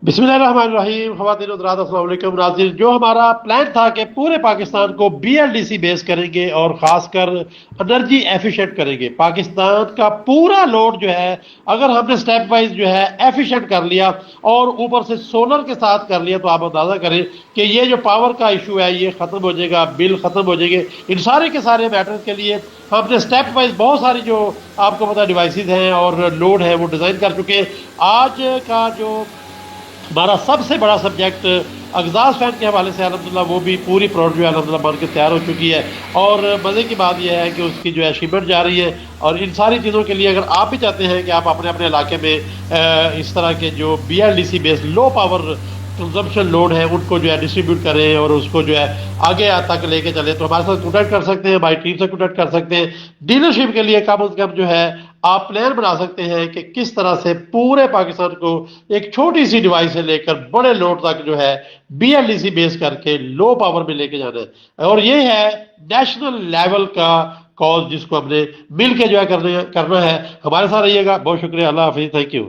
बिस्मिल्लाहिर्रहमानिर्रहीम। ख़वातीन हज़रात अस्सलाम वालेकुम। नाज़रीन, जो हमारा प्लान था कि पूरे पाकिस्तान को बीएलडीसी बेस करेंगे और ख़ासकर एनर्जी एफिशिएंट करेंगे। पाकिस्तान का पूरा लोड जो है अगर हमने स्टेप वाइज जो है एफिशिएंट कर लिया और ऊपर से सोलर के साथ कर लिया तो आप अंदाज़ा करें कि ये जो पावर का इशू है ये ख़त्म हो जाएगा, बिल ख़त्म हो जाएंगे। इन सारे के सारे मैटर के लिए हमने स्टेप वाइज बहुत सारी जो आपको पता डिवाइसेज हैं और लोड है वो डिज़ाइन कर चुके हैं। आज का जो हमारा सबसे बड़ा सब्जेक्ट एग्जॉस्ट फैन के हवाले से अल्हम्दुलिल्लाह वो भी पूरी प्रोडक्ट जो है अल्हम्दुलिल्लाह बन के तैयार हो चुकी है। और मज़े की बात यह है कि उसकी जो है शिपमेंट जा रही है। और इन सारी चीज़ों के लिए अगर आप भी चाहते हैं कि आप अपने अपने इलाके में इस तरह के जो BLDC based low power consumption load है उनको जो है डिस्ट्रीब्यूट करें और उसको जो है आगे तक लेके चले तो हमारे साथ कॉन्टैक्ट कर सकते हैं, हमारी टीम से कॉन्टैक्ट कर सकते हैं। डीलरशिप के लिए कम से कम जो है आप प्लान बना सकते हैं कि किस तरह से पूरे पाकिस्तान को एक छोटी सी डिवाइस से लेकर बड़े लोड तक जो है BLDC बेस करके लो पावर में लेके जाना है। और ये है नेशनल लेवल का कॉज जिसको हमने मिल के जो है करना है। हमारे साथ रहिएगा। बहुत शुक्रिया। अल्लाह हाफिज। Thank you.